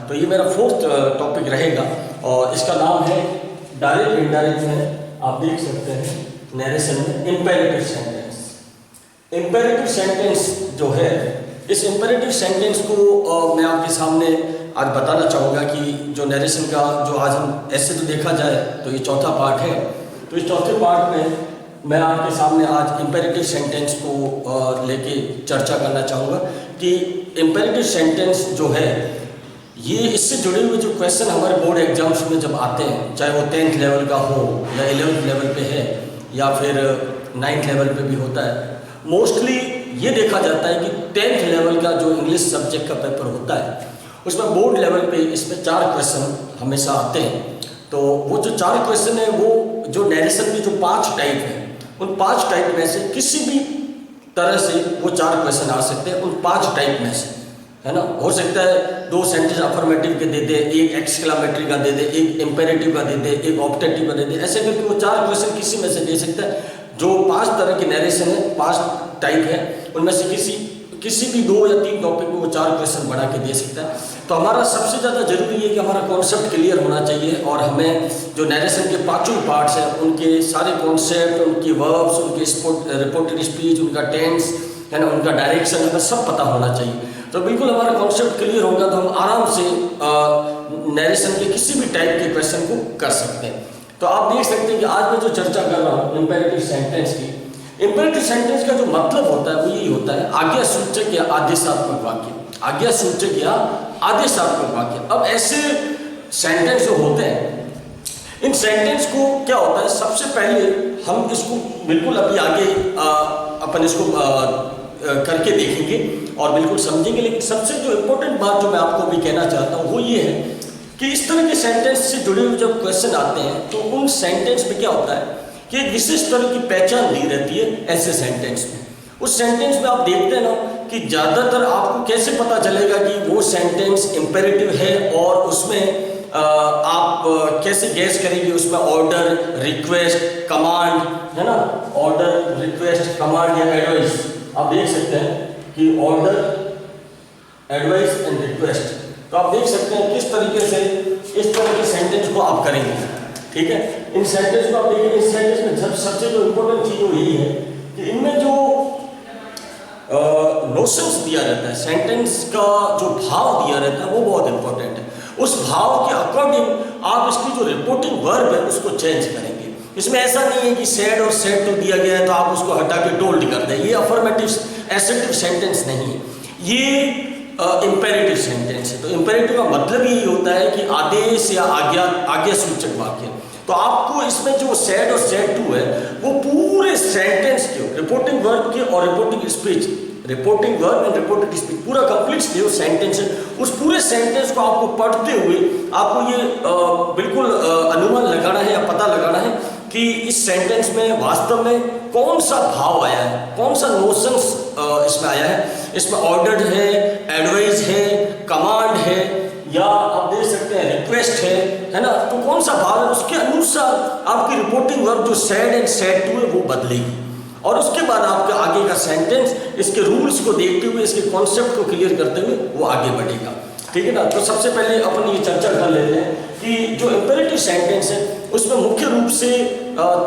तो ये मेरा फोर्थ टॉपिक रहेगा और इसका नाम है डायरेक्ट इनडायरेक्ट में आप देख सकते हैं नरेशन में इंपेरेटिव सेंटेंस। इंपेरेटिव सेंटेंस जो है, इस इंपेरेटिव सेंटेंस को मैं आपके सामने आज बताना चाहूँगा कि जो नरेशन का जो आज हम ऐसे तो देखा जाए तो ये चौथा पार्ट है। तो इस चौथे पार्ट में मैं आपके सामने आज इंपेरेटिव सेंटेंस को लेके चर्चा करना चाहूँगा कि इंपेरेटिव सेंटेंस जो है ये इससे जुड़े हुए जो क्वेश्चन हमारे बोर्ड एग्जाम्स में जब आते हैं, चाहे वो 10th लेवल का हो या 11th लेवल पे है या फिर 9th लेवल पे भी होता है, मोस्टली ये देखा जाता है कि 10th लेवल का जो इंग्लिश सब्जेक्ट का पेपर होता है उसमें बोर्ड लेवल पे इसमें 4 क्वेश्चन हमेशा आते हैं। तो वो जो 4 क्वेश्चन है वो जो नरेशन की जो 5 टाइप है उन 5 टाइप में से किसी भी तरह से वो 4 क्वेश्चन आ सकते हैं उन 5 टाइप में से, है ना। हो सकता है 2 सेंटेंस अफर्मेटिव के दे दे, 1 एक्सक्लामेटरी का दे दे, 1 इंपेरेटिव का दे दे, 1 ऑप्टेटिव का दे दे, ऐसे करके वो 4 क्वेश्चन किसी में से दे सकता है। जो 5 तरह की नरेशन है, 5 टाइप है, उनमें से किसी भी 2 या 3 टॉपिक में वो 4 क्वेश्चन बना के दे सकता है। तो हमारा सबसे ज़्यादा जरूरी है कि हमारा कॉन्सेप्ट क्लियर होना चाहिए और हमें जो नरेशन के 5 पार्ट्स हैं उनके सारे कॉन्सेप्ट, उनकी वर्ब्स, उनके रिपोर्टेड स्पीच, उनका टेंस, है ना, उनका डायरेक्शन हमें सब पता होना चाहिए। तो बिल्कुल हमारा कॉन्सेप्ट क्लियर होगा तो हम आराम से नरेशन के किसी भी टाइप के क्वेश्चन को कर सकते हैं। तो आप देख सकते हैं कि आज मैं जो चर्चा कर रहा हूँ इंपेरेटिव सेंटेंस की, इंपेरेटिव सेंटेंस का जो मतलब होता है वो यही होता है आज्ञासूचक या आदेशात्मक वाक्य, आज्ञासूचक या आदेशात्मक वाक्य। अब ऐसे सेंटेंस जो होते हैं, इन सेंटेंस को क्या होता है, सबसे पहले हम इसको बिल्कुल अभी आगे अपन इसको करके देखेंगे और बिल्कुल समझेंगे। लेकिन सबसे जो इम्पोर्टेंट बात जो मैं आपको अभी कहना चाहता हूँ वो ये है कि इस तरह के सेंटेंस से जुड़े हुए जब क्वेश्चन आते हैं तो उन सेंटेंस में क्या होता है कि एक विशेष तरह की पहचान दी रहती है ऐसे सेंटेंस में। उस सेंटेंस में आप देखते हैं ना कि ज़्यादातर आपको कैसे पता चलेगा कि वो सेंटेंस इंपेरेटिव है और उसमें आप कैसे गैस करेंगे, उसमें ऑर्डर, रिक्वेस्ट, कमांड, है ना, ऑर्डर, रिक्वेस्ट, कमांड या एडवाइस। आप देख सकते हैं कि ऑर्डर, एडवाइस एंड रिक्वेस्ट। तो आप देख सकते हैं किस तरीके से इस तरह के सेंटेंस को आप करेंगे, ठीक है। इन सेंटेंस को आप देखिए, इस सेंटेंस में सबसे जो इम्पोर्टेंट चीज वो यही है कि इनमें जो नोशंस दिया रहता है, सेंटेंस का जो भाव दिया रहता है वो बहुत इंपॉर्टेंट है। उस भाव के अकॉर्डिंग आप इसकी जो रिपोर्टिंग वर्ब है उसको चेंज करेंगे। इसमें ऐसा नहीं है कि सैड और सेड तो दिया गया है तो आप उसको हटा के टोल्ड कर दें, ये अफर्मेटिव एसेटिव सेंटेंस नहीं है, ये इंपेरेटिव सेंटेंस है। तो इंपेरेटिव का मतलब यही होता है कि आदेश या आज्ञा सूचक वाक्य। तो आपको इसमें जो सेड और सेड टू है वो पूरे सेंटेंस के रिपोर्टिंग वर्ब के और reporting speech, reporting verb and reporting speech पूरा कंप्लीट जो सेंटेंस है उस पूरे सेंटेंस को आपको पढ़ते हुए आपको ये बिल्कुल अनुमान लगाना है या पता लगाना है कि इस सेंटेंस में वास्तव में कौन सा भाव आया है, कौन सा नोशंस इसमें आया है। इसमें ऑर्डर्ड है, एडवाइस है, कमांड है या आप देख सकते हैं रिक्वेस्ट है ना। तो कौन सा भाव है उसके अनुसार आपकी रिपोर्टिंग वर्ब जो सैड एंड सैड टू है वो बदलेगी और उसके बाद आपका आगे का सेंटेंस इसके रूल्स को देखते हुए, इसके कॉन्सेप्ट को क्लियर करते हुए वो आगे बढ़ेगा, ठीक है ना। तो सबसे पहले अपन ये चर्चा कर लेते हैं कि जो इंपेरेटिव सेंटेंस है उसमें मुख्य रूप से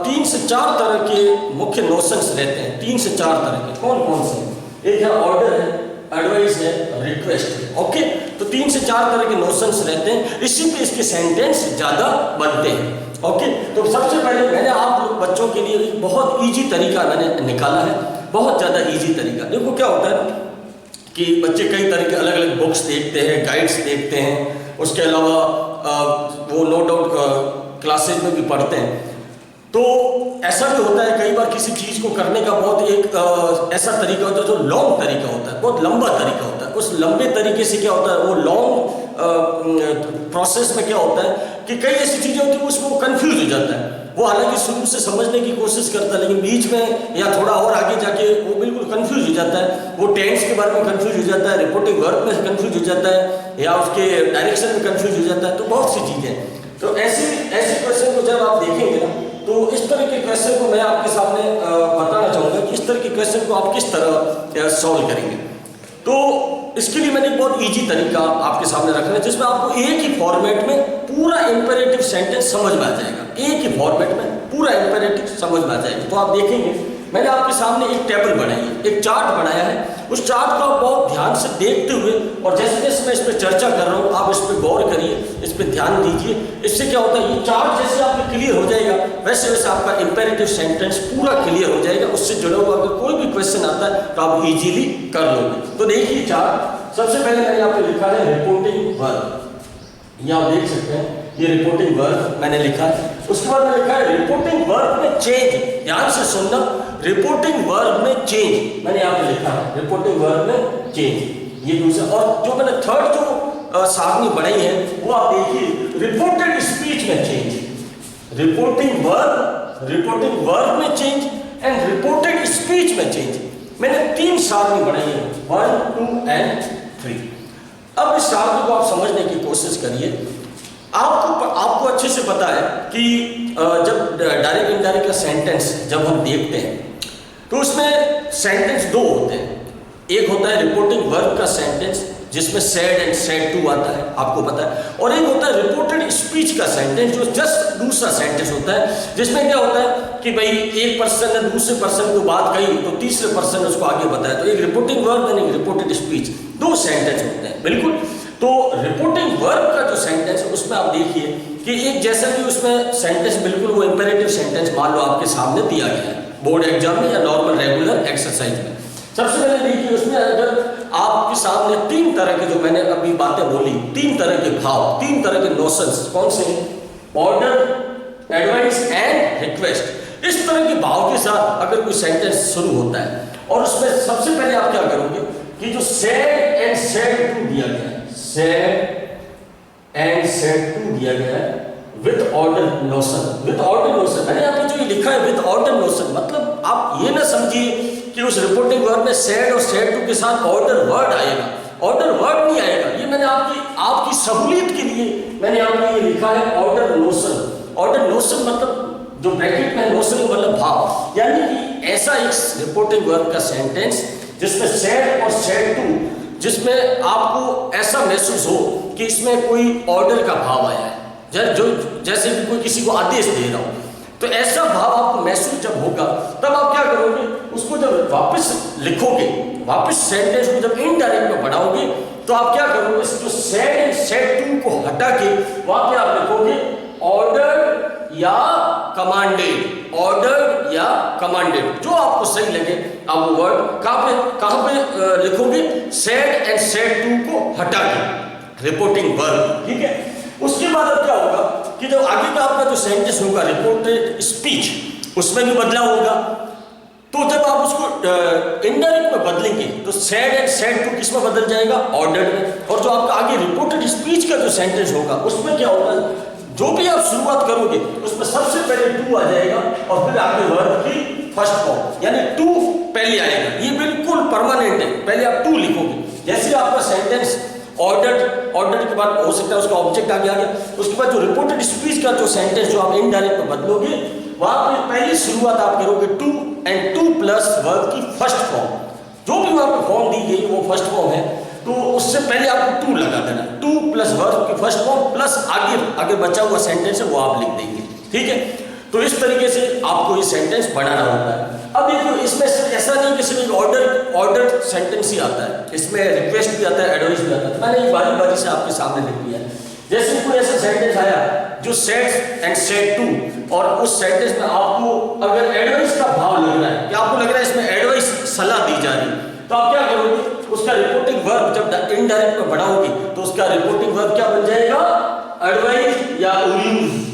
3 से 4 तरह के मुख्य नोशंस रहते हैं। 3 से 4 तरह के कौन कौन से? एक है ऑर्डर है, एडवाइस है, रिक्वेस्ट है, ओके। तो 3 से 4 तरह के नोशंस रहते हैं, इसी पे इसके सेंटेंस ज़्यादा बनते हैं, ओके। तो सबसे पहले मैंने आप लोग बच्चों के लिए एक बहुत ईजी तरीका मैंने निकाला है, बहुत ज़्यादा ईजी तरीका। देखो क्या होता है कि बच्चे कई तरह के अलग अलग बुक्स देखते हैं, गाइड्स देखते हैं, उसके अलावा वो नो डाउट क्लासेज में भी पढ़ते हैं। तो ऐसा भी होता है कई बार किसी चीज़ को करने का बहुत एक ऐसा तरीका होता है जो लॉन्ग तरीका होता है, बहुत लंबा तरीका होता है। उस लंबे तरीके से क्या होता है, वो लॉन्ग प्रोसेस में क्या होता है कि कई ऐसी चीज़ें होती हैं उसमें वो कन्फ्यूज हो जाता है। वो हालांकि शुरू से समझने की कोशिश करता है लेकिन बीच में या थोड़ा और आगे जाके वो बिल्कुल कंफ्यूज हो जाता है। वो टेंस के बारे में कंफ्यूज हो जाता है, रिपोर्टिंग वर्ब में कंफ्यूज हो जाता है या उसके डायरेक्शन में कंफ्यूज हो जाता है। तो बहुत सी चीज़ें, तो ऐसे क्वेश्चन को जब आप देखेंगे ना तो इस तरह के क्वेश्चन को मैं आपके सामने बताना चाहूँगा कि इस तरह के क्वेश्चन को आप किस तरह सॉल्व करेंगे। तो इसके लिए मैंने एक बहुत इजी तरीका आपके सामने रखना है, जिसमें आपको एक ही फॉर्मेट में पूरा इंपेरेटिव सेंटेंस समझ में आ जाएगा। एक ही फॉर्मेट में पूरा इंपेरेटिव समझ में आ जाएगा। तो आप देखेंगे मैंने आपके सामने एक टेबल बनाई है, एक चार्ट बनाया है। उस चार्ट को आप बहुत ध्यान से देखते हुए और जैसे जैसे मैं इस पर चर्चा कर रहा हूँ आप इस पर गौर करिए, इस पर ध्यान दीजिए। इससे क्या होता है, ये चार्ट जैसे आपको क्लियर हो जाएगा वैसे वैसे आपका इंपेरेटिव सेंटेंस पूरा क्लियर हो जाएगा। उससे जुड़ा हुआ अगर कोई भी क्वेश्चन आता है तो आप इजीली कर लोगे। तो देखिए चार्ट, सबसे पहले मैंने यहाँ पे लिखा है रिपोर्टिंग वर्ब। ये आप देख सकते हैं, ये रिपोर्टिंग वर्ब मैंने लिखा है। उसके बाद मैंने लिखा है रिपोर्टिंग वर्ब में चेंज। ध्यान से सुनना, रिपोर्टिंग वर्ब में चेंज मैंने यहाँ पे लिखा है, रिपोर्टिंग वर्ब में चेंज। ये दूसरा, और जो मैंने थर्ड जो सारणी बनाई है वो आप देखिए, रिपोर्टेड स्पीच में चेंज। रिपोर्टिंग वर्ब में चेंज एंड रिपोर्टेड स्पीच में चेंज। मैंने 3 सारणी बनाई है, 1, 2 एंड 3। अब इस सारणी को आप समझने की कोशिश करिए। आपको अच्छे से पता है कि जब डायरेक्ट इनडायरेक्ट का सेंटेंस जब हम देखते हैं तो उसमें सेंटेंस 2 होते हैं। एक होता है रिपोर्टिंग वर्ब का सेंटेंस जिसमें सेड एंड सेड टू आता है, आपको पता है। और एक होता है रिपोर्टेड स्पीच का सेंटेंस जो जस्ट दूसरा सेंटेंस होता है, जिसमें क्या होता है कि भाई एक पर्सन ने दूसरे पर्सन को बात कही तो तीसरे पर्सन ने उसको आगे बताया। तो एक रिपोर्टिंग वर्ब और एक रिपोर्टेड स्पीच, 2 सेंटेंस होते हैं। बिल्कुल। तो रिपोर्टिंग वर्ब का जो सेंटेंस है उसमें आप देखिए कि एक जैसा कि उसमें सेंटेंस बिल्कुल वो इंपेरेटिव सेंटेंस मान लो आपके सामने दिया गया है बोर्ड एग्जाम में या नॉर्मल रेगुलर एक्सरसाइज में। सबसे पहले देखिए उसमें अगर आपके सामने 3 तरह के, जो मैंने अभी बातें बोली, 3 तरह के भाव, 3 तरह के नोशंस, कौन से? Order, advice and request. इस तरह के भाव के साथ अगर कोई सेंटेंस शुरू होता है और उसमें सबसे पहले आप क्या करोगे कि जो सेड एंड सेड टू दिया गया है, सेड एंड सेड टू दिया गया है with order notion. With order notion मैंने यहाँ पे जो ये लिखा है विथ ऑर्डर नोशन, मतलब आप ये ना समझिए कि उस रिपोर्टिंग वर्ब में सेड और सेड टू के साथ ऑर्डर वर्ड आएगा। ऑर्डर वर्ड नहीं आएगा। ये मैंने आपकी सहूलियत के लिए मैंने यहाँ पे ये लिखा है ऑर्डर नोशन। ऑर्डर नोशन मतलब जो ब्रैकेट में नोशन मतलब भाव, यानी कि ऐसा एक रिपोर्टिंग वर्ब का सेंटेंस जिसमें सेड और सेड टू, जिसमें आपको ऐसा महसूस हो कि इसमें कोई ऑर्डर का भाव आया है, जैसे कि कोई किसी को आदेश दे रहा हो। तो ऐसा भाव आपको महसूस जब होगा तब आप क्या करोगे, उसको जब वापस लिखोगे, वापस सेंटेंस को जब इनडायरेक्ट में बढ़ाओगे तो आप क्या करोगे, जो सेड एंड सेड टू को हटा के वहां पे आप लिखोगे ऑर्डर या कमांडेड। ऑर्डर या कमांडेड, जो आपको सही लगे आप वो वर्ड कहां पे लिखोगे, सेड एंड सेड टू को हटा के, रिपोर्टिंग वर्ब। ठीक है। उसके बाद अब क्या होगा कि जब आगे का आपका जो सेंटेंस होगा रिपोर्टेड स्पीच, उसमें भी बदलाव होगा। तो जब आप उसको इनडायरेक्ट में बदलेंगे तो सेड एंड सेड टू किस में बदल जाएगा, ऑर्डर में। और जो आपका आगे रिपोर्टेड स्पीच का जो सेंटेंस होगा उसमें क्या होगा, जो भी आप शुरुआत करोगे उसमें सबसे पहले टू आ जाएगा और फिर आगे वर्ब की फर्स्ट फॉर्म, यानी टू पहले आएगा। ये बिल्कुल परमानेंट है, पहले आप टू लिखोगे। जैसे आपका सेंटेंस ऑर्डर के बाद हो सकता है उसका ऑब्जेक्ट आगे आ गया, उसके बाद जो रिपोर्टेड स्पीच का जो सेंटेंस जो आप इनडायरेक्ट में बदलोगे वहां पे पहली शुरुआत आप करोगे to and to plus verb की फर्स्ट फॉर्म। जो भी वहां पे फॉर्म दी गई वो फर्स्ट फॉर्म है, तो उससे पहले आपको टू लगा देना, टू प्लस वर्ब की फर्स्ट फॉर्म प्लस आगे बचा हुआ सेंटेंस है वो आप लिख देंगे। ठीक है। तो इस तरीके से आपको ये सेंटेंस बनाना होता है। अब देखो इसमें ऐसा नहीं कि सिर्फ ऑर्डर सेंटेंस ही आता है, इसमें रिक्वेस्ट भी आता है, एडवाइस भी आता है। तो मैंने ये बारी बारी से आपके सामने लिख दिया है। जैसे कोई ऐसा सेंटेंस आया जो सेड एंड सेड टू, और उस सेंटेंस में आपको अगर एडवाइस का भाव लग रहा है कि आपको लग रहा है इसमें एडवाइस सलाह दी जा रही है, तो आप क्या करोगे, उसका रिपोर्टिंग वर्ब जब इनडायरेक्ट में बढ़ाओगे तो उसका रिपोर्टिंग वर्ब क्या बन जाएगा, एडवाइस या यूज्ड,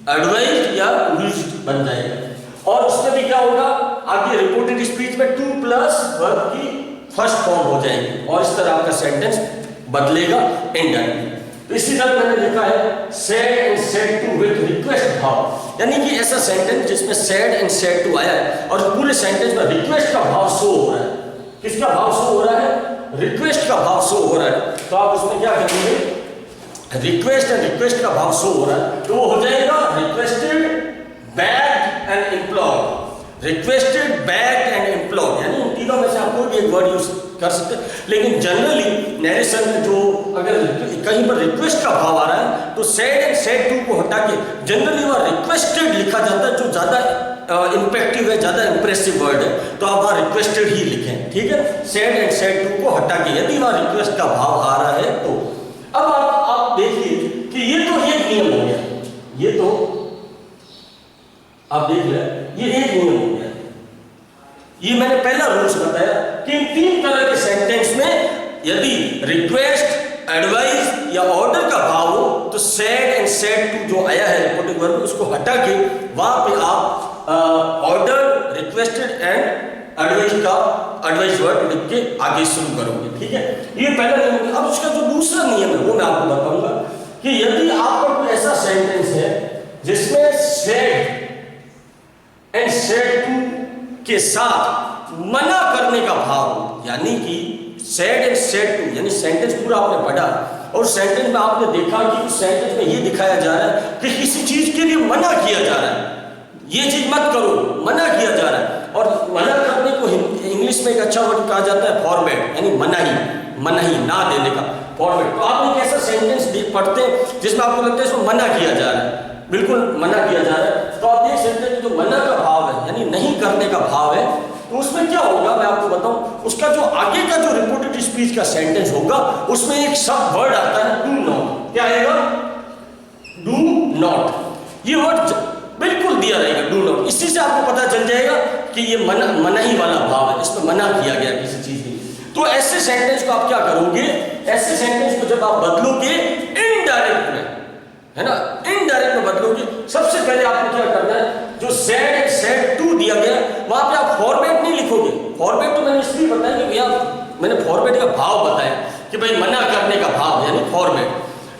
एडवाइस या यूज्ड बन जाएगा। और उसमें भी क्या होगा, आगे रिपोर्टेड स्पीच में टू प्लस वर्ब की फर्स्ट फॉर्म हो जाएगी और इस तरह आपका सेंटेंस बदलेगा इनडायरेक्ट। तो इसी तरह मैंने लिखा है said and said to with request भाव, यानी कि ऐसा सेंटेंस जिसमें सेड एंड सेड टू आया है और पूरे सेंटेंस में रिक्वेस्ट का भाव शो हो रहा है। किसका भाव शो हो रहा है, रिक्वेस्ट का भाव शो हो रहा है। तो आप उसमें क्या करेंगे, रिक्वेस्ट का भाव शो हो रहा है तो वो हो जाएगा requested, begged and implored. Requested, back and employed, यानी इन तीनों में से आप कोई भी एक वर्ड यूज कर सकते हैं। लेकिन जनरली नरेशन में जो अगर कहीं पर रिक्वेस्ट का भाव आ रहा है तो सेड एंड सेड टू को हटा के जनरली वह रिक्वेस्टेड लिखा जाता है, जो ज़्यादा इम्पैक्टिव है, ज़्यादा इंप्रेसिव वर्ड है, तो आप वहाँ रिक्वेस्टेड ही लिखें, ठीक है। सेड एंड सेड टू को हटा के यदि वहाँ रिक्वेस्ट का भाव आ रहा है तो अब आप देखिए कि ये तो एक नियम हो गया, ये तो आप देख लें, ये एक नियम हो गया। ये मैंने पहला रूल्स बताया कि इन तीन तरह के सेंटेंस में यदि रिक्वेस्ट, एडवाइस या ऑर्डर का भाव हो तो सेड एंड सेड टू जो आया है रिपोर्टिंग वर्ब उसको हटा के वहां पे आप order, requested and advice word लिख के आगे शुरू करोगे, ठीक है। ये पहला नियम। अब उसका जो दूसरा नियम है वो मैं आपको बताऊंगा कि यदि आपका कोई ऐसा सेंटेंस है जिसमें सेड एंड सेड टू के साथ मना करने का भाव, यानी कि सेड एंड सेड टू, यानी सेंटेंस पूरा आपने पढ़ा और सेंटेंस में आपने देखा कि उस सेंटेंस में ये दिखाया जा रहा है कि किसी चीज के लिए मना किया जा रहा है, ये चीज मत करो, मना किया जा रहा है। और मना करने को इंग्लिश में एक अच्छा वर्ड कहा जाता है फॉरबैड, यानी मनाही, ना देने का फॉरबैड। तो आप एक ऐसा सेंटेंस पढ़ते हैं जिसमें आपको लगता है इसको मना किया जा रहा है, बिल्कुल मना किया जा रहा है, तो आप देख सकते हैं जो मना का भाव है यानी नहीं करने का भाव है, तो उसमें क्या होगा मैं आपको बताऊं। उसका जो आगे का जो रिपोर्टेड स्पीच का सेंटेंस होगा उसमें एक सब वर्ड आता है डू नॉट। क्या आएगा? Do not. ये वर्ड बिल्कुल दिया रहेगा, डू नॉट। इसी से आपको पता चल जाएगा कि ये मनाही वाला भाव है, इसमें मना किया गया किसी चीज की। तो ऐसे सेंटेंस को आप क्या करोगे, ऐसे सेंटेंस को जब आप बदलोगे इनडायरेक्ट में, है ना, इनडायरेक्ट में बदलोगे, सबसे पहले आपको क्या करना है, जो सेड टू दिया गया वहां पे आप फॉरवर्ड नहीं लिखोगे। फॉरवर्ड तो मैंने इसलिए बताया कि भैया मैंने फॉरवर्ड का भाव बताया कि भाई मना करने का भाव यानी फॉरवर्ड।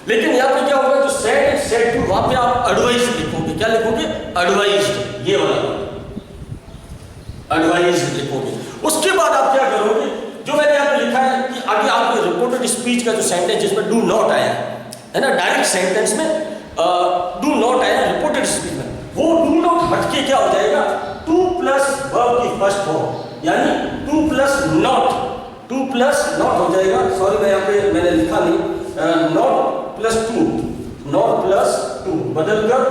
लेकिन यहाँ पे क्या होगा, जो सेड टू वहां पे आप एडवाइस लिखोगे। क्या लिखोगे? एडवाइज्ड, ये वाला एडवाइज्ड लिखोगे। उसके बाद आप क्या करोगे, जो मैंने यहाँ पे लिखा है कि आगे आपके रिपोर्टेड स्पीच का जो सेंटेंस जिसमें डू नॉट आया है ना, डायरेक्ट सेंटेंस में डू नॉट आया रिपोर्टेड स्पीच में, वो डू नॉट हटके क्या हो जाएगा, टू प्लस वर्ब की फर्स्ट फॉर्म, यानी टू प्लस नॉट हो जाएगा। सॉरी मैं यहाँ पे मैंने लिखा नहीं, नॉट प्लस टू बदल कर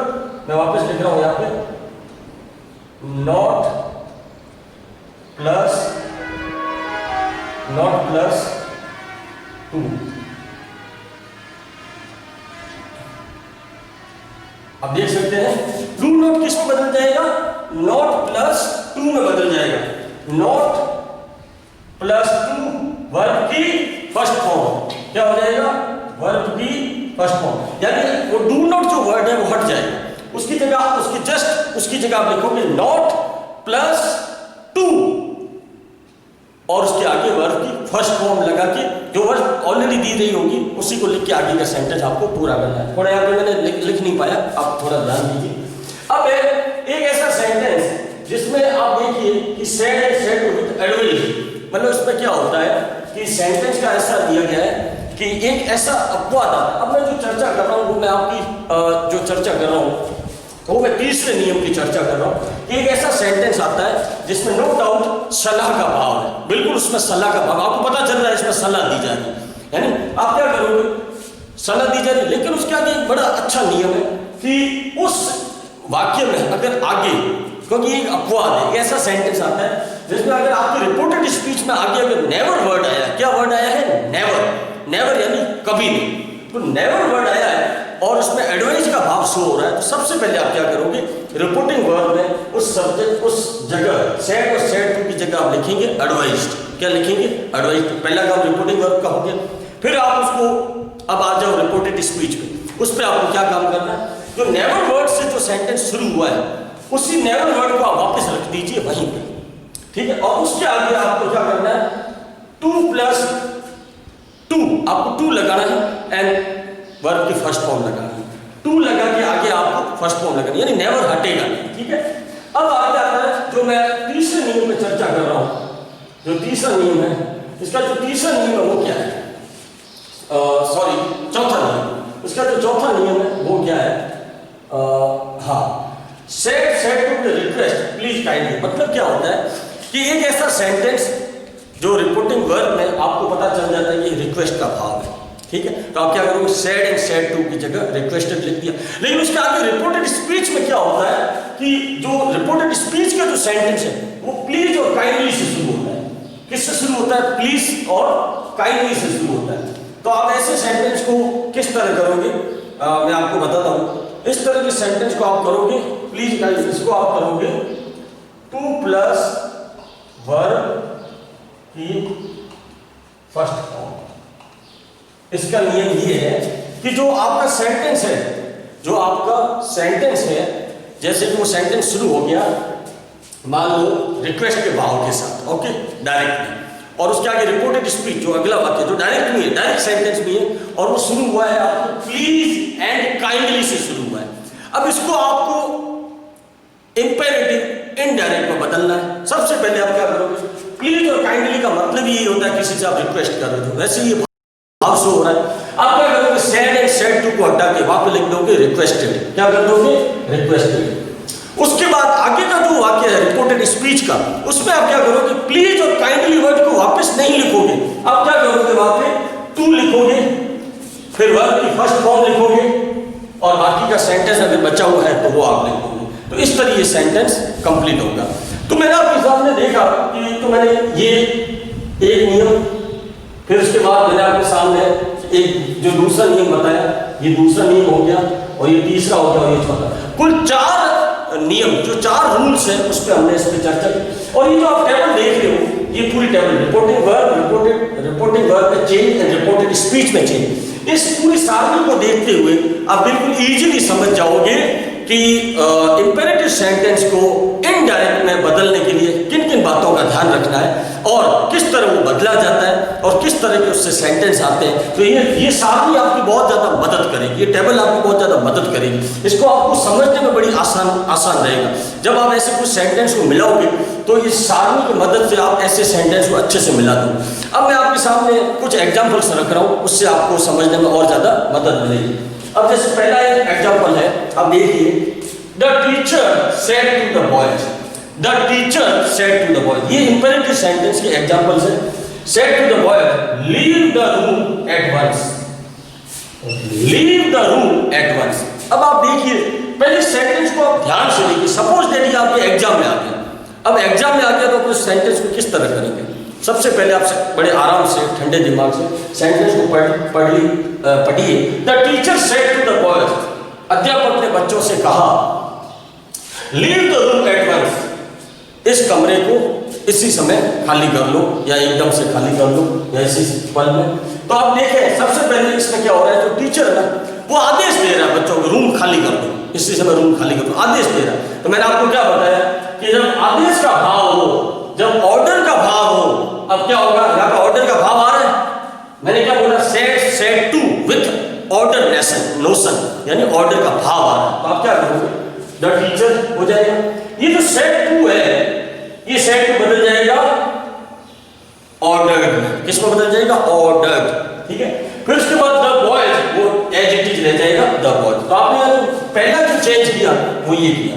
मैं वापस लिख रहा हूं यहाँ पे, नॉट प्लस टू। अब देख सकते हैं डू नॉट किस में बदल जाएगा, नॉट प्लस टू में बदल जाएगा। नॉट प्लस टू वर्ब की फर्स्ट फॉर्म क्या हो जाएगा, वर्ब की फर्स्ट फॉर्म, यानी वो डू नॉट जो वर्ड है वो हट जाएगा। उसकी जगह आप लिखोगे नॉट प्लस टू और उसके आगे वर्ब की फर्स्ट फॉर्म लगा के, जो वर्ब ऑलरेडी दी रही होगी उसी को लिख के आगे का सेंटेंस आपको पूरा करना है। थोड़ा यहाँ पे मैंने लिख नहीं पाया, आप थोड़ा ध्यान दीजिए। अब एक ऐसा सेंटेंस जिसमें आप देखिए कि सेड विद एडवाइस, मतलब इसमें क्या होता है कि सेंटेंस का ऐसा दिया गया है कि एक ऐसा अपवाद आता। अब मैं जो चर्चा कर रहा हूँ वो मैं आपकी जो चर्चा कर रहा हूँ वो मैं तीसरे नियम की चर्चा कर रहा हूँ। एक ऐसा सेंटेंस आता है जिसमें नो डाउट सलाह का भाव है, बिल्कुल उसमें सलाह का भाव, आपको पता चल रहा है इसमें सलाह दी जा रही है, यानी आप क्या करोगे, सलाह दी जा रही है। लेकिन उसके आगे एक बड़ा अच्छा नियम है कि उस वाक्य में अगर आगे, क्योंकि एक अपवाद है, एक ऐसा सेंटेंस आता है जिसमें अगर आपकी रिपोर्टेड स्पीच में आगे अगर नेवर वर्ड आया, क्या वर्ड आया है, नेवर यानी कभी नहीं, तो नेवर वर्ड आया है और उसमें एडवाइस का भाव शो हो रहा है, तो सबसे पहले आप क्या करोगे, रिपोर्टिंग वर्ब में उस सब्जेक्ट उस जगह सेड और सेड टू की जगह आप लिखेंगे एडवाइज्ड। क्या लिखेंगे, एडवाइज्ड। पहला काम रिपोर्टिंग वर्ब का हो गया। फिर आप उसको अब आ जाओ रिपोर्टेड स्पीच पे, उस पर आपको क्या काम करना है, जो नेवर वर्ड से जो सेंटेंस शुरू हुआ है उसी नेवर वर्ड को आप वापस रख दीजिए वहीं पे, ठीक है। और उसके आगे आपको क्या करना है, टू प्लस टू, आपको टू लगाना है एंड वर्ब की फर्स्ट फॉर्म लगाना है, टू लगा के आगे आपको फर्स्ट फॉर्म लगाना, यानी नेवर हटेगा, ठीक है। अब आगे आता है जो मैं तीसरे नियम में चर्चा कर रहा हूं, जो तीसरा नियम है, इसका जो तीसरा नियम है वो क्या है, चौथा नियम। इसका जो चौथा नियम है वो क्या है, हाँ, said to request please kindly, मतलब क्या होता है कि एक ऐसा सेंटेंस जो रिपोर्टिंग वर्ब में आपको पता चल जाता है कि रिक्वेस्ट का भाव है, ठीक है। तो आप क्या करोगे, सेड एंड सेड टू की जगह रिक्वेस्टेड लिख दिया। लेकिन उसके आगे रिपोर्टेड स्पीच में क्या होता है कि जो रिपोर्टेड स्पीच का जो सेंटेंस है वो प्लीज और काइंडली से शुरू होता है। किससे शुरू होता है? प्लीज और काइंडली से शुरू होता है। तो आप ऐसे सेंटेंस को किस तरह करोगे, मैं आपको बताता हूं। इस तरह के सेंटेंस को आप करोगे प्लीज काइंडली, इसको आप करोगे टू प्लस वर्ब की फर्स्ट फॉर्म। इसका नियम ये है कि जो आपका सेंटेंस है, जैसे कि वो सेंटेंस शुरू हो गया मान लो रिक्वेस्ट के भाव के साथ, ओके, डायरेक्टली, और उसके आगे रिपोर्टेड स्पीच जो अगला वाक्य जो डायरेक्ट भी है, डायरेक्ट सेंटेंस भी है, और वो शुरू हुआ है आपको प्लीज एंड काइंडली से शुरू हुआ है। अब इसको आपको इंपेरेटिव इनडायरेक्ट में बदलना है। सबसे पहले आप क्या करोगे, प्लीज और काइंडली का मतलब यही होता है किसी से आप रिक्वेस्ट कर रहे हो, वैसे ये भाव शो हो रहा है। आप क्या करोगे, सेड एंड सेड टू को हटा के वहां पे लिख दोगे रिक्वेस्टेड। क्या कर दोगे, रिक्वेस्टेड। उसके बाद आगे का जो वाक्य है रिपोर्टेड स्पीच का, उसमें आप क्या करोगे, प्लीज और काइंडली वर्ड को वापस नहीं लिखोगे। आप क्या करोगे, वहां पे टू लिखोगे, फिर वर्ब की फर्स्ट फॉर्म लिखोगे, और बाकी का सेंटेंस अगर बचा हुआ है तो वो आप लिखोगे। तो इस तरह ये सेंटेंस कंप्लीट होगा। तो मैंने आपके सामने देखा कि तो मैंने ये एक नियम, फिर उसके बाद मैंने आपके सामने एक जो दूसरा नियम बताया, ये दूसरा नियम हो गया, और ये तीसरा हो गया, और ये चौथा। कुल 4 नियम, जो 4 रूल्स हैं, उस पर हमने इस पर चर्चा की। और ये जो आप टेबल देख रहे हो, ये पूरी टेबल रिपोर्टिंग वर्ब में चेंज एंड रिपोर्टेड स्पीच में चेंज, इस पूरी सारणी को देखते हुए आप बिल्कुल इजीली समझ जाओगे कि इंपेरेटिव सेंटेंस को इनडायरेक्ट में बदलने के लिए किन किन बातों का ध्यान रखना है, और किस तरह वो बदला जाता है, और किस तरह के उससे सेंटेंस आते हैं। तो ये सारणी आपकी बहुत ज़्यादा मदद करेगी, ये टेबल आपकी बहुत ज़्यादा मदद करेगी। इसको आपको समझने में बड़ी आसान रहेगा। जब आप ऐसे कुछ सेंटेंस को मिलाओगे तो इस सारणी की मदद से आप ऐसे सेंटेंस को अच्छे से मिला दो। अब मैं आपके सामने कुछ एग्जाम्पल्स रख रहा हूँ, उससे आपको समझने में और ज़्यादा मदद मिलेगी। अब जैसे पहला एक एग्जाम्पल है, अब देखिए, the teacher said to the boys, the teacher said to the boys, ये इंपेरेटिव सेंटेंस के एग्जाम्पल्स है। Said to the boys leave the room at once, leave the room at once. अब आप देखिए, पहले सेंटेंस को आप ध्यान से देखिए। सपोज दैट ये आपके एग्जाम में आ गया। अब एग्जाम में आ गया तो आप उस सेंटेंस को किस तरह करेंगे? सबसे पहले आप बड़े आराम से, ठंडे दिमाग से सेंटेंस को पढ़िए। The teacher said to the boys, अध्यापक ने बच्चों से कहा, leave the room at once, इस कमरे को इसी समय खाली कर लो, या एकदम से खाली कर लो, या इसी पल में। तो आप देखें, सबसे पहले इसमें क्या हो रहा है, जो टीचर है ना, वो आदेश दे रहा है बच्चों को, रूम खाली कर दो, इसी समय रूम खाली कर दो, आदेश दे रहा है। तो मैंने आपको क्या बताया कि जब आदेश का भाव हो, जब ऑर्डर का भाव हो, अब क्या होगा, यहाँ पे ऑर्डर का भाव आ रहा है। मैंने क्या बोला, said to with order notion, यानी ऑर्डर का भाव आ रहा है। तो आप क्या करोगे, द टीचर हो जाएगा। ये जो सेड टू है, ये सेड टू बदल जाएगा ऑर्डर्ड, किसमें बदल जाएगा, ऑर्डर्ड, ठीक है। फिर उसके बाद द बॉयज, वो एज इट इज रह जाएगा द बॉयज। तो आपने पहला जो चेंज किया वो ये किया,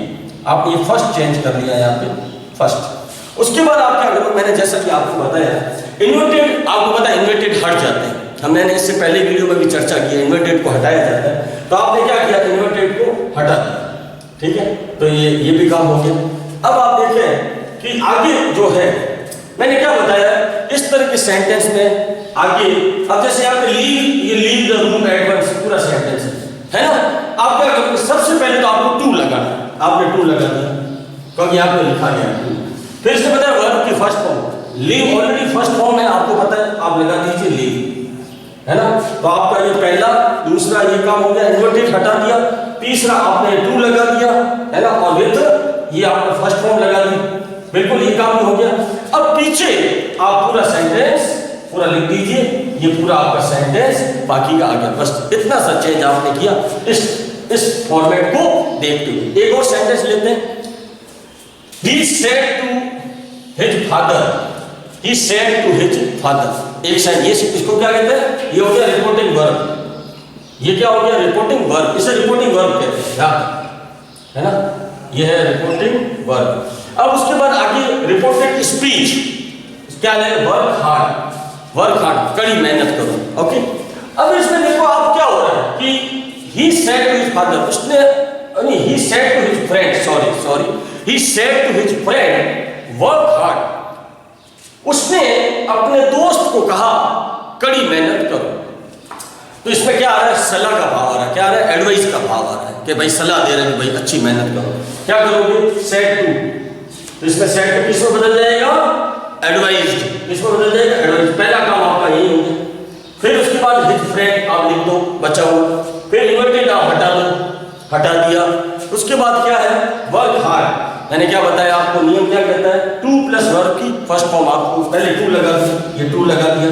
आपने ये फर्स्ट चेंज कर लिया यहाँ पे, फर्स्ट। उसके बाद आप क्या करो, मैंने जैसा कि आपको बताया, इन्वर्टेड, आपको पता है इन्वर्टेड हट जाते हैं, हमने इससे पहले वीडियो में भी चर्चा की है, इन्वर्टेड को हटाया जाता है। तो आपने क्या किया, इन्वर्टेड को हटा दिया, ठीक है। तो ये भी काम हो गया। अब आप देखें कि आगे जो है, मैंने क्या बताया, इस तरह के सेंटेंस में आगे, अब जैसे यहाँ पे लीव, ये leave the room at once पूरा सेंटेंस है ना। आप क्या करोगे, सबसे पहले तो आपको टू लगाना, आपने टू लगा दिया क्योंकि यहाँ पे लिखा गया टू। फिर इससे पता है वर्ब की first form, leave already first form है, आपको पता है, आप लगा दीजिए लीव, है ना। तो आपका ये पहला, दूसरा ये काम हो गया, इन्वर्टेड हटा दिया, तीसरा आपने टू लगा दिया, है ना, और विथ ये आपने फर्स्ट फॉर्म लगा दी, बिल्कुल ये काम हो गया। अब पीछे आप पूरा सेंटेंस पूरा लिख दीजिए, ये पूरा आपका सेंटेंस, बाकी का आगे, बस इतना सा चेंज आपने किया इस फॉर्मेट को देखते हुए। एक और सेंटेंस लेते हैं, he said to his father, he said to his father, एक साइड, ये इसको क्या कहते हैं, ये हो गया रिपोर्टिंग वर्ब। ये क्या हो गया, रिपोर्टिंग वर्ब, इसे रिपोर्टिंग वर्ब कहते हैं, है ना। ये है रिपोर्टिंग वर्क। अब उसके बाद आगे रिपोर्टेड स्पीच, क्या है? वर्क हार्ड, कड़ी मेहनत करो। ओके, अब इसमें देखो आप क्या हो रहा है कि he said to his father, उसने he said to his friend, he said to his friend work hard, उसने अपने दोस्त को कहा कड़ी मेहनत करो। तो इसमें क्या आ रहा है? सलाह का भाव आ रहा है। क्या आ रहा है? एडवाइस का भाव आ रहा है कि भाई सलाह दे रहे हैं, भाई अच्छी मेहनत करो। क्या करोगे? सेड टू, तो इसमें सेड टू किसमें बदल जाएगा? एडवाइज्ड। किसमें बदल जाएगा? एडवाइज। पहला काम आपका यही होगा। फिर उसके बाद हिज फ्रेंड आप लिख दो, बचा हुआ। फिर इन्वर्टेड आप हटा दिया। उसके बाद क्या है? Work hard. मैंने क्या बताया आपको? नियम क्या कहता है? 2 प्लस वर्क की फर्स्ट फॉर्म आपको पहले 2 लगा दिया, ये 2 लगा दिया।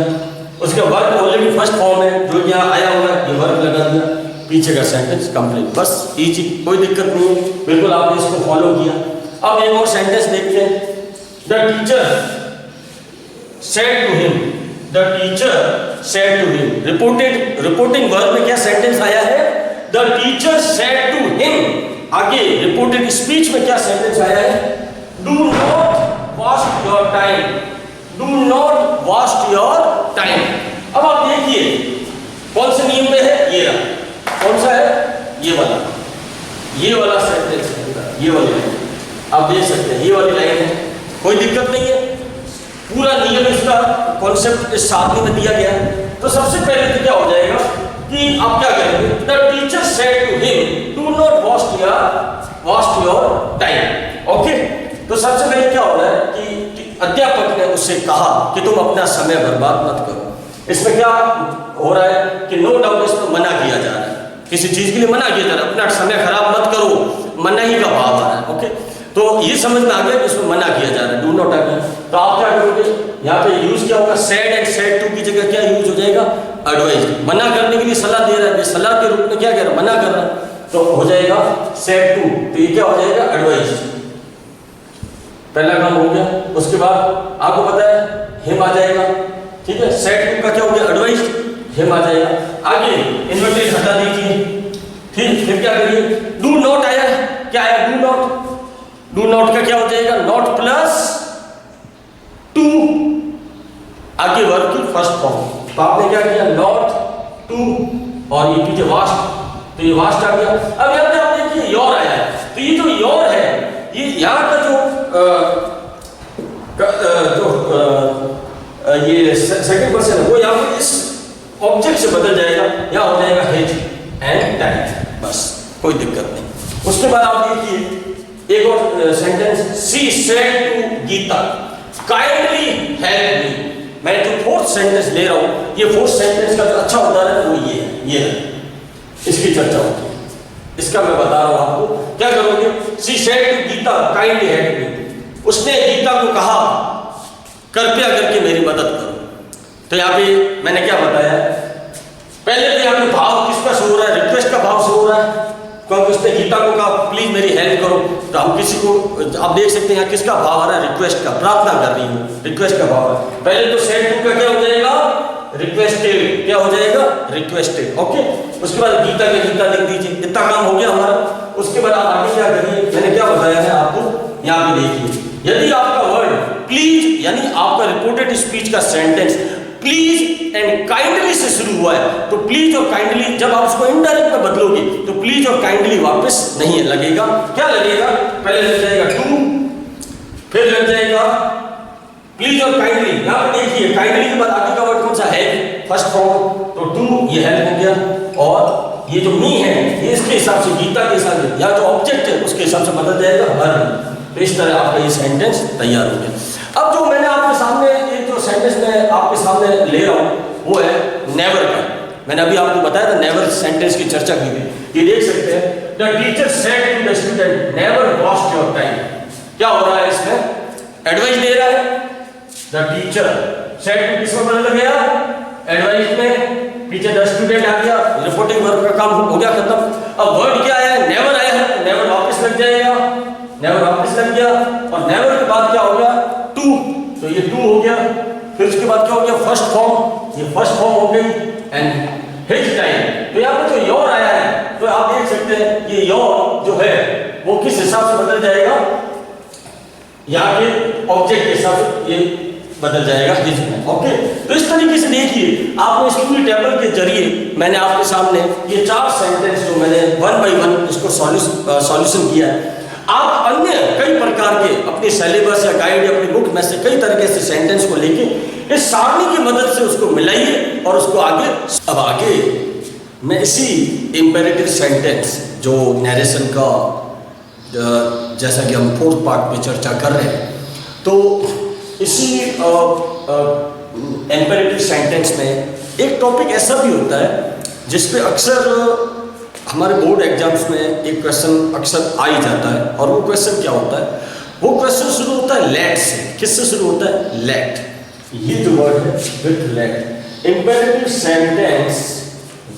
उसके वर्क ऑलरेडी फर्स्ट फॉर्म है, जो यहाँ आया हुआ है, ये वर्क लगा दिया, पीछे का सेंटेंस कंप्लीट। बस इजी, कोई दिक्कत नहीं है, बिल्कुल आपने इसको फॉलो किया। अब एक और सेंटेंस देखते हैं। The teacher said to him, the teacher said to him. Reporting verb में क्या सेंटेंस आया है? The teacher said to him. आगे रिपोर्टेड स्पीच में क्या सेंटेंस आया है? Do not waste your time, do not waste your time. अब आप देखिए कौन से नियम में है? ये रहा। कौन सा है? ये वाला सेंटेंस है, ये वाली लाइन आप देख सकते हैं, ये वाली लाइन है, कोई दिक्कत नहीं है। पूरा नियम इसका कॉन्सेप्ट इस सारणी में दिया गया है। तो सबसे पहले तो क्या हो जाएगा कि आप क्या करेंगे? The teacher said to him do not waste your time. Okay, तो सबसे पहले क्या हो रहा है कि अध्यापक ने उससे कहा कि तुम अपना समय बर्बाद मत करो। इसमें क्या हो रहा है कि नो डाउट इसमें मना किया जा रहा है, किसी चीज के लिए मना किया जा रहा है, अपना समय खराब मत करो, मनाही का भाव आ रहा है। ओके, तो ये समझ में आ गया कि इसमें मना किया जा रहा है, डू नॉट आ गया। तो आप क्या करोगे? यहाँ पे यूज क्या होगा? सेड एंड सेड टू की जगह क्या यूज हो जाएगा? एडवाइज। मना करने के लिए सलाह दे रहा है, सलाह के रूप में क्या कह रहा है? मना कर रहा है, तो हो जाएगा सेड टू। तो ये क्या हो जाएगा? एडवाइज। पहला काम हो गया। उसके बाद आपको पता है हिम आ जाएगा, ठीक है। सेड टू का क्या हो गया? एडवाइज, हिम आ जाएगा। आगे इन्वर्टेड हटा दीजिए, ठीक। फिर क्या करिए? डू नॉट आया है, क्या आया? Do not. डू नॉट का क्या हो जाएगा? नॉट प्लस टू, आगे वर्ब की फर्स्ट फॉर्म। तो आपने क्या किया? नॉट टू और ये पीछे वास्ट, तो ये वास्ट आ गया। अब यहाँ पे आप देखिए योर आया है, तो ये जो योर है, ये यहाँ का ये सेकंड पर्सन है, वो यहाँ पे इस ऑब्जेक्ट से बदल जाएगा, यहाँ हो जाएगा हिज एंड टाइम, बस कोई दिक्कत नहीं। उसके बाद आप देखिए एक और sentence, she said to Geeta kindly help me. मैं जो फोर्थ सेंटेंस ले रहा हूं, ये फोर्थ सेंटेंस का जो अच्छा उदाहरण है वो ये है, इसकी चर्चा होती है, इसका मैं बता रहा हूं आपको। क्या करोगे? She said to Geeta kindly help me, उसने गीता को कहा कृपया करके मेरी मदद करो। तो यहाँ पे मैंने क्या बताया? पहले तो यहाँ पे भाव किसका शो हो रहा है? रिक्वेस्ट का भाव शो हो रहा है, क्योंकि उसने गीता को कहा प्लीज मेरी हेल्प करो। तो हम किसी को, आप देख सकते हैं यहाँ किसका भाव आ रहा है? रिक्वेस्ट का, प्रार्थना कर रही हूँ, रिक्वेस्ट का भाव है। पहले तो सेड टू का क्या हो जाएगा? रिक्वेस्टेड। क्या हो जाएगा? रिक्वेस्टेड। ओके, उसके बाद गीता के गीता लिख दीजिए, इतना काम हो गया हमारा। उसके बाद आप आगे क्या करिए? मैंने क्या बताया है आपको, यहाँ पे देखिए, यदि आपका वर्ड प्लीज यानी आपका रिपोर्टेड स्पीच का सेंटेंस प्लीज एंड काइंडली से शुरू हुआ है, तो प्लीज और काइंडली जब आप उसको इनडायरेक्ट में बदलोगे तो प्लीज और काइंडली वापस नहीं लगेगा। क्या लगेगा? पहले लग जाएगा टू, फिर लग जाएगा प्लीज और काइंडली। यहाँ पे देखिए काइंडली के बाद आगे का वर्ड कौन सा है? फर्स्ट फॉर्म, तो टू ये हेल्प हो गया, और ये जो मी है ये इसके हिसाब से, गीता के हिसाब से, या जो ऑब्जेक्ट है उसके हिसाब से बदल जाएगा हर। तो इस तरह आपका ये सेंटेंस तैयार हो गया। अब जो मैंने आपके सामने एक जो सेंटेंस मैं आपके सामने ले रहा हूँ वो है नेवर का। मैंने अभी आपको बताया था नेवर सेंटेंस की चर्चा की थी। ये देख सकते हैं, the teacher said to the student never waste your time. क्या हो रहा है इसमें? एडवाइस दे रहा है। द टीचर सेड टू किसमें बदल गया? एडवाइस में, पीछे द स्टूडेंट आ गया, रिपोर्टिंग वर्ब का काम हो गया खत्म। अब वर्ड क्या आया है? नेवर आया है, नेवर वापस लग जाएगा, नेवर वापस लग गया, और नेवर के बाद क्या हो गया? टू, तो ये टू हो गया। फिर उसके बाद क्या हो गया? फर्स्ट फॉर्म, ये फर्स्ट फॉर्म हो गई, एंड हिज टाइम। तो यहाँ पे जो योर आया है, तो आप देख सकते हैं ये योर जो है वो किस हिसाब से बदल जाएगा, यहाँ के ऑब्जेक्ट के हिसाब से ये बदल जाएगा हिज में। ओके, तो इस तरीके से देखिए आपने स्टूडी टेबल के जरिए मैंने आपके सामने ये 4 सेंटेंस जो मैंने 1 बाय 1 इसको सॉल्यूशन किया है। आप अन्य कई प्रकार के अपने सिलेबस या गाइड या अपनी बुक में से कई तरीके से सेंटेंस को लेके इस सारणी की मदद से उसको मिलाइए और उसको आगे। अब आगे मैं इसी इंपेरेटिव सेंटेंस जो नरेशन का जैसा कि हम 4th पार्ट में चर्चा कर रहे हैं, तो इसी इंपेरेटिव सेंटेंस में एक टॉपिक ऐसा भी होता है जिसपे अक्सर हमारे बोर्ड एग्जाम्स में एक क्वेश्चन अक्सर आ ही जाता है। और वो क्वेश्चन क्या होता है, वो क्वेश्चन शुरू होता है लेट से। किससे शुरू होता है, लेट। ये जो वर्ड है with let, imperative sentence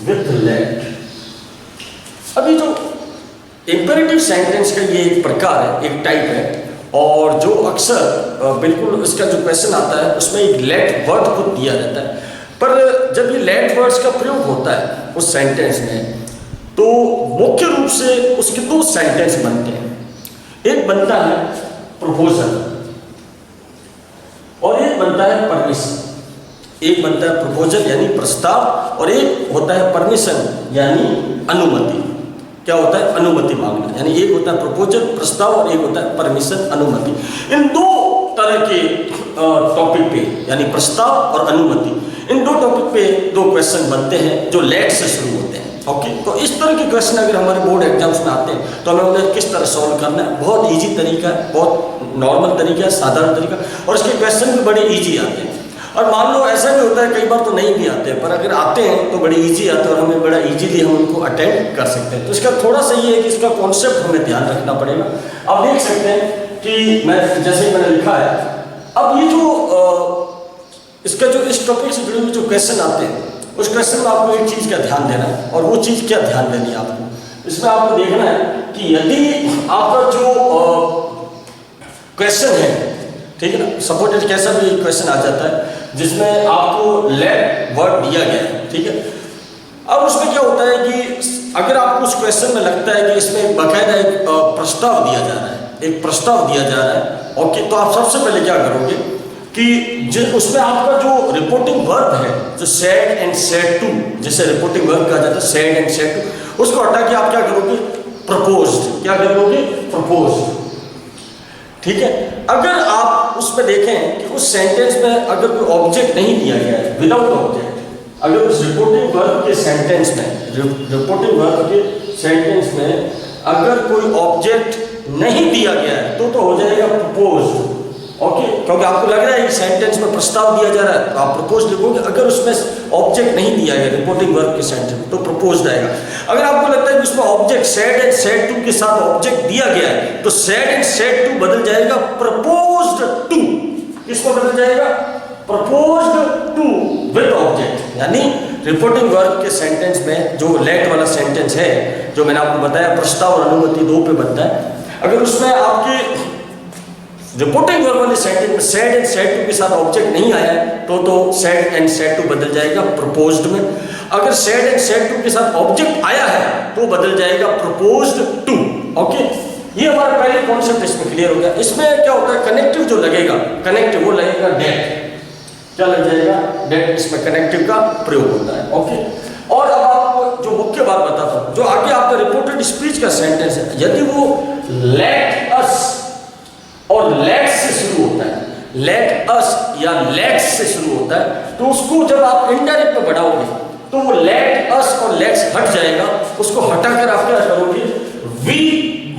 with let. अभी जो इंपेरेटिव सेंटेंस का ये एक प्रकार है, एक टाइप है, और जो अक्सर बिल्कुल इसका जो क्वेश्चन आता है उसमें एक लेट वर्ड को दिया जाता है। पर जब ये लेट वर्ड्स का प्रयोग होता है उस सेंटेंस में, तो मुख्य रूप से उसके 2 सेंटेंस बनते हैं। एक बनता है प्रपोजल और एक बनता है परमिशन। एक बनता है प्रपोजल यानी प्रस्ताव और एक होता है परमिशन यानी अनुमति। क्या होता है, अनुमति मांगना। यानी एक होता है प्रपोजल प्रस्ताव और एक होता है परमिशन अनुमति। इन 2 तरह के टॉपिक पे यानी प्रस्ताव और अनुमति, इन 2 टॉपिक पे 2 क्वेश्चन बनते हैं जो लेट से शुरू होते हैं। ओके, तो इस तरह के क्वेश्चन अगर हमारे बोर्ड एग्जाम्स में आते हैं तो हमें उन्हें किस तरह सॉल्व करना है। बहुत इजी तरीका है, बहुत नॉर्मल तरीका है, साधारण तरीका, और इसके क्वेश्चन भी बड़े ईजी आते हैं। और मान लो ऐसा भी होता है कई बार तो नहीं भी आते हैं, पर अगर आते हैं तो बड़े इजी आते हैं और हमें बड़ा इजीली हम उनको अटेंड कर सकते हैं। तो इसका थोड़ा सा ये है कि इसका कॉन्सेप्ट हमें ध्यान रखना पड़ेगा। आप देख सकते हैं कि मैं जैसे मैंने लिखा है, अब ये जो इसका जो इस टॉपिक से जुड़े हुए जो क्वेश्चन आते हैं उस क्वेश्चन में आपको एक चीज़ का ध्यान देना है, और वो चीज़ क्या ध्यान देनी है आपको, इसमें आपको देखना है कि यदि आपका जो क्वेश्चन है, ठीक है ना, सपोज कैसा भी क्वेश्चन आ जाता है जिसमें आपको लेट वर्ड दिया गया है, ठीक है। अब उसमें क्या होता है कि अगर आपको उस क्वेश्चन में लगता है कि इसमें बाकायदा एक प्रस्ताव दिया जा रहा है, एक प्रस्ताव दिया जा रहा है, ओके, तो आप सबसे पहले क्या करोगे कि उसमें आपका जो रिपोर्टिंग वर्ब है, जो सेड एंड सेड टू, जैसे रिपोर्टिंग वर्ब कहा जाता है सेड एंड सेड टू, उसको हटा के आप क्या करोगे, प्रपोज्ड। क्या करोगे, प्रपोज्ड, ठीक है। अगर आप उसमें देखें कि उस सेंटेंस में अगर कोई ऑब्जेक्ट नहीं दिया गया है, विदाउट ऑब्जेक्ट, अगर उस रिपोर्टिंग वर्ब के सेंटेंस में, रिपोर्टिंग वर्ब के सेंटेंस में अगर कोई ऑब्जेक्ट नहीं दिया गया है तो हो जाएगा प्रपोज्ड। ओके, क्योंकि आपको लग रहा है कि सेंटेंस में प्रस्ताव दिया जा रहा है तो आप प्रपोज लिखोगे। अगर उसमें ऑब्जेक्ट नहीं दिया गया रिपोर्टिंग वर्ब के सेंटेंस में तो प्रपोज्ड आएगा। अगर आपको लगता है कि उसमें object said and said to के साथ ऑब्जेक्ट दिया गया है तो सेड एंड सेड टू बदल जाएगा प्रपोज्ड टू। किसको बदल जाएगा, प्रपोज्ड टू विद ऑब्जेक्ट। यानी रिपोर्टिंग वर्ब के सेंटेंस में जो लेट वाला सेंटेंस है, जो मैंने आपको बताया प्रस्ताव और अनुमति 2 पे बनता है, अगर उसमें आपके रिपोर्टिंग वर्ब वाले सेंटेंस में सेड एंड सेड टू के साथ ऑब्जेक्ट नहीं आया है तो सेड एंड सेड टू बदल जाएगा प्रपोज्ड में। अगर सेड एंड सेड टू के साथ ऑब्जेक्ट आया है तो बदल जाएगा प्रपोज्ड टू। ओके, ये हमारा पहले कॉन्सेप्ट इसमें क्लियर हो गया। इसमें क्या होता है, कनेक्टिव जो लगेगा, कनेक्टिव वो लगेगा डेट। क्या लग जाएगा, डेट। इसमें कनेक्टिव का प्रयोग होता है। ओके, और अब आपको जो मुख्य बात बताता हूं, जो आगे आपका रिपोर्टेड स्पीच का सेंटेंस है, यदि वो लेट अस और लेट्स से शुरू होता है, लेट अस या लेट्स से शुरू होता है, तो उसको जब आप इनडायरेक्ट में बढ़ाओगे तो वो लेट अस और लेट्स हट जाएगा। उसको हटाकर आप क्या करोगे, वी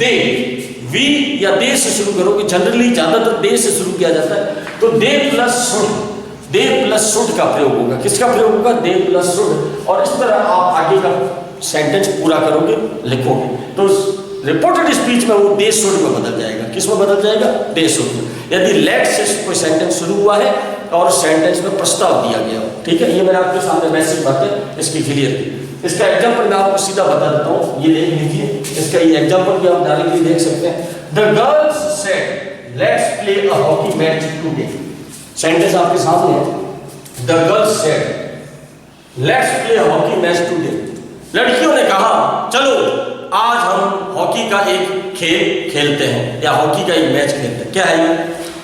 दे, वी या दे से शुरू करोगे। जनरली ज्यादातर दे से शुरू किया जाता है, तो they plus should, they plus should का प्रयोग होगा। किसका प्रयोग होगा, दे प्लस शुड। और इस तरह आप आगे का सेंटेंस पूरा करोगे, लिखोगे। तो रिपोर्टेड स्पीच में वो दे शुड में बदल जाएगा। किस में बदल जाएगा, दे शुड में। यदि लेट से कोई सेंटेंस शुरू हुआ है और सेंटेंस में प्रस्ताव दिया गया हो, ठीक है। ये मैंने आपके सामने बेसिक बातें इसकी क्लियर की। इसका एग्जांपल मैं आपको सीधा बता देता हूँ, ये देख लीजिए। इसका ये एग्जांपल भी आप डायरेक्टली देख सकते हैं। The girls said let's play a hockey match today. Sentence आपके सामने है। The girls said let's play hockey match today. लड़कियों ने कहा चलो आज हम हॉकी का एक खेल खेलते हैं या हॉकी का एक मैच खेलते हैं। क्या है ये?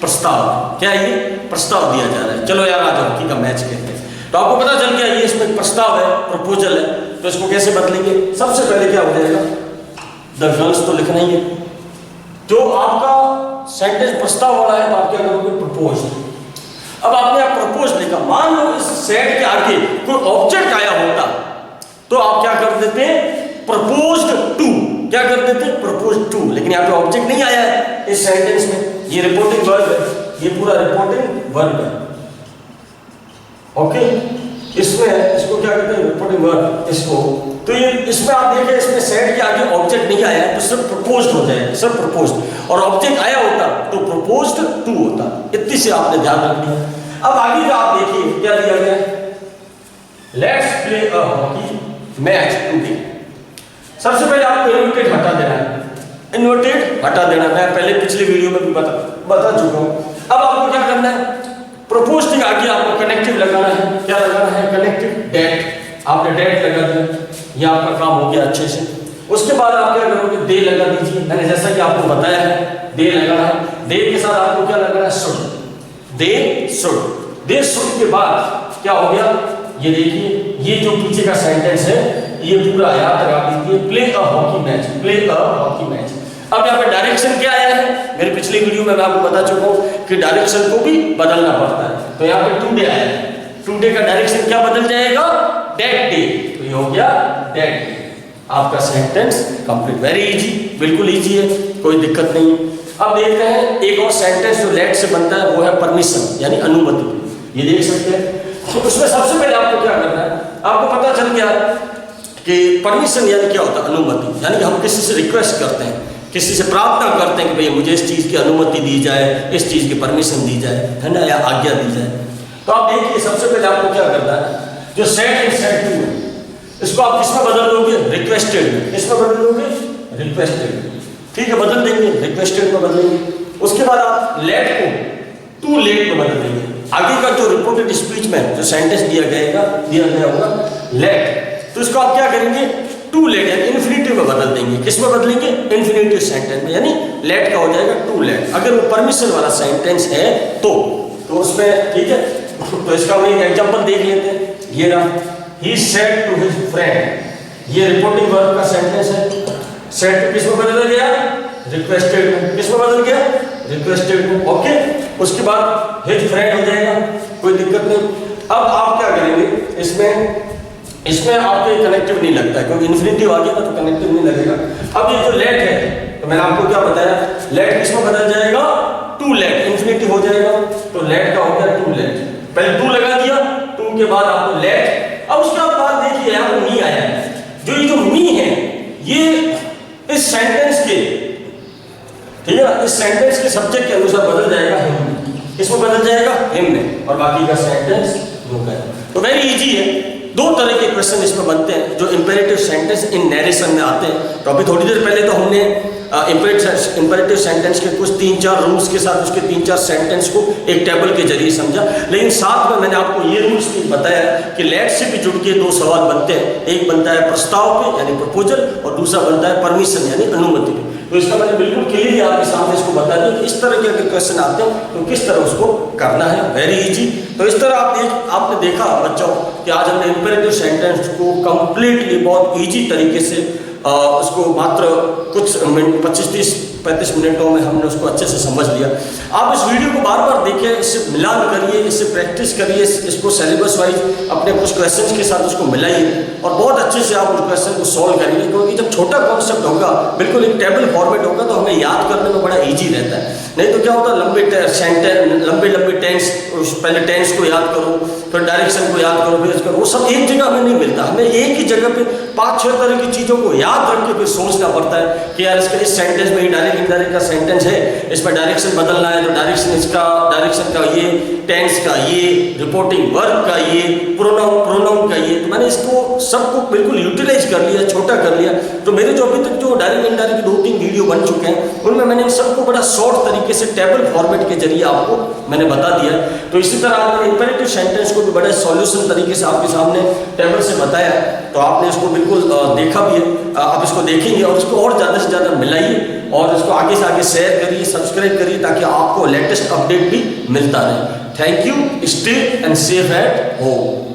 प्रस्ताव। क्या है ये? प्रस्ताव दिया जा रहा है, चलो यार आज हॉकी का मैच खेलते हैं। तो आपको पता चल गया ये इसमें प्रस्ताव है, प्रपोजल है। तो इसको कैसे बदलेंगे? सबसे पहले क्या हो जाएगा? द गर्ल्स तो लिखना ही है। जो आपका सेंटेंस प्रस्ताव वाला है तो आप क्या करोगे? प्रपोज। अब आपने आप प्रपोज लिखा, मान लो इस सेट के आगे कोई ऑब्जेक्ट आया होता तो आप क्या कर देते? Proposed to. क्या कर देते? Proposed to. लेकिन यहाँ पे ऑब्जेक्ट नहीं आया है इस सेंटेंस में, ये रिपोर्टिंग वर्ब है, ये पूरा रिपोर्टिंग वर्ब है। ओके, इसमें इसको क्या कहते हैं? रिपोर्टिंग वर्ब इसको। तो ये इसमें आप देखें, इसमें सेट के आगे ऑब्जेक्ट नहीं आया है तो सिर्फ प्रपोज्ड हो जाएगा, सिर्फ प्रपोज्ड। और ऑब्जेक्ट आया होता तो प्रपोज्ड टू होता। इतनी से आपने ध्यान रखना। अब आगे का आप देखिए क्या दिया गया है? Let's play a hockey match today. सबसे पहले आपको इन्वर्टेड हटा देना है, इन्वर्टेड हटा देना। मैं पहले पिछले वीडियो में भी बता चुका हूं। अब आपको क्या करना है? प्रपोज के आगे आपको कनेक्टिव लगाना है। क्या लगाना है? Connective date. आपने डेट लगा दिया, ये आपका काम हो गया अच्छे से। उसके बाद आप क्या करोगे? दे लगा दीजिए। मैंने जैसा कि आपको बताया है दे लगाना है। दे के साथ आपको क्या लगाना है? Should. They should. They should के बाद क्या हो गया? ये देखिए, ये जो पीछे का सेंटेंस है ये पूरा याद लगा दीजिए। Play a hockey match, play a hockey match. अब यहाँ पे डायरेक्शन क्या आया है? मेरे पिछले वीडियो में मैं आपको बता चुका हूँ कि डायरेक्शन को भी बदलना पड़ता है। तो यहाँ पे टुडे आया है, टुडे का डायरेक्शन क्या बदल जाएगा? That day. तो ये हो गया दैट डे। आपका सेंटेंस कंप्लीट। वेरी इजी, बिल्कुल इजी है, कोई दिक्कत नहीं है। अब देखते हैं एक और सेंटेंस जो लेट से बनता है, वो है परमिशन, यानी अनुमति। ये देख सकते हैं। तो उसमें सबसे पहले आपको क्या करना है? आपको पता चल गया कि परमिशन यानी क्या होता है? अनुमति। यानी कि हम किसी से रिक्वेस्ट करते हैं, किसी से प्रार्थना करते हैं कि भैया मुझे इस चीज़ की अनुमति दी जाए, इस चीज़ की परमिशन दी जाए, है ना, या आज्ञा दी जाए। तो आप देखिए सबसे पहले आपको क्या करना है? जो सेट एंड सेट टू है इसको आप किसमें बदल दोगे? रिक्वेस्टेड में। किसमें बदल दोगे? रिक्वेस्टेड। ठीक है, बदल देंगे, रिक्वेस्टेड में बदलेंगे। उसके बाद आप लेट को टू लेट में बदल देंगे। आगे का जो रिपोर्टेड स्पीच में जो सेंटेंस दिया गया होगा लेट, तो इसको आप क्या करेंगे? टू लेट यानी इन्फिनिटिव में बदल देंगे। किस में बदलेंगे? इन्फिनिटिव सेंटेंस में, यानी लेट का हो जाएगा टू लेट। अगर वो परमिशन वाला सेंटेंस है तो उसमें ठीक है। तो इसका हम एक एग्जांपल देख लेते हैं। ये रहा, he said to his friend. ये रिपोर्टिंग वर्ब का सेंटेंस है। सेड टू किस में बदल गया? रिक्वेस्टेड में। किस में बदल गया? रिक्वेस्टेड में। ओके, उसके बाद हिज फ्रेंड हो जाएगा, कोई दिक्कत नहीं। अब आप क्या करेंगे? इसमें आपको कनेक्टिव नहीं लगता है क्योंकि इन्फिनिटिव आ गया ना, तो कनेक्टिव नहीं लगेगा। अब ये जो लेट है तो मैंने आपको क्या बताया? लेट किस में बदल जाएगा? To late. इन्फिनिटिव हो जाएगा तो लेट का हो गया टू लेट। पहले टू लगा दिया, टू के बाद आपको लेट। अब उसके बाद देखिए यहाँ पर मी आया है। जो ये जो मी है ये इस सेंटेंस के, ठीक है ना, इस सेंटेंस के सब्जेक्ट के अनुसार बदल जाएगा हिम। इसमें बदल जाएगा हिम में, और बाकी का सेंटेंस रुक गया। तो वेरी इजी है। दो तरह के क्वेश्चन इसमें बनते हैं जो इंपेरेटिव सेंटेंस इन नैरेशन में आते हैं। तो अभी थोड़ी देर पहले तो हमने इंपेरेटिव सेंटेंस के कुछ 3-4 रूल्स के साथ उसके 3-4 सेंटेंस को एक टेबल के जरिए समझा। लेकिन साथ में मैंने आपको ये रूल्स भी बताया कि लेट से भी जुड़ के दो सवाल बनते हैं। एक बनता है प्रस्ताव पे यानी प्रपोजल, और दूसरा बनता है परमिशन यानी अनुमति पे। तो इसका मैंने बिल्कुल क्लियरली आपके सामने इसको बता दिया कि इस तरह के अगर क्वेश्चन आते हैं तो किस तरह उसको करना है। Very easy. तो इस तरह आपने देखा बच्चों कि आज हमने इंपेरेटिव सेंटेंस को कंप्लीटली बहुत इजी तरीके से उसको मात्र कुछ 25-30-35 मिनटों में हमने उसको अच्छे से समझ लिया। आप इस वीडियो को बार बार देखें, इससे मिलान करिए, इससे प्रैक्टिस करिए, इसको सिलेबस वाइज अपने कुछ क्वेश्चंस के साथ उसको मिलाइए और बहुत अच्छे से आप उस क्वेश्चन को सॉल्व करिए। क्योंकि जब छोटा कॉन्सेप्ट होगा, बिल्कुल एक टेबल फॉर्मेट होगा, तो हमें याद करने में बड़ा ईजी रहता है। नहीं तो क्या होता है, लंबे टेंस, पहले टेंस को याद करो, फिर डायरेक्शन को याद करो, फिर करो, वो सब एक जगह हमें नहीं मिलता। हमें एक ही जगह पे 5-6 तरह की चीज़ों को याद रख के फिर सोचना पड़ता है कि यार इसके इस सेंटेंस में ही डायरेक्ट इनडायरेक्ट का सेंटेंस है, इसमें डायरेक्शन बदलना है तो डायरेक्शन का ये, टेंस का ये, रिपोर्टिंग वर्ब का ये, प्रोनाउन का ये। तो मैंने इसको सबको बिल्कुल यूटिलाइज कर लिया, छोटा कर लिया। तो मेरे जो अभी तक जो डायरेक्ट इनडायरेक्ट 2-3 वीडियो बन चुके हैं उनमें मैंने इन सबको बड़ा शॉर्ट तरीके से टेबल फॉर्मेट के जरिए आपको मैंने बता दिया। तो इसी तरह आपने इंपेरेटिव सेंटेंस को भी बड़े सॉल्यूशन तरीके से आपके सामने टेबल से बताया, तो आपने इसको बिल्कुल देखा भी है। आप इसको देखेंगे और इसको और ज़्यादा से ज़्यादा मिलाइए और इसको आगे से आगे शेयर करिए, सब्सक्राइब करिए ताकि आपको लेटेस्ट अपडेट भी मिलता रहे। Thank you. Stay and safe at home.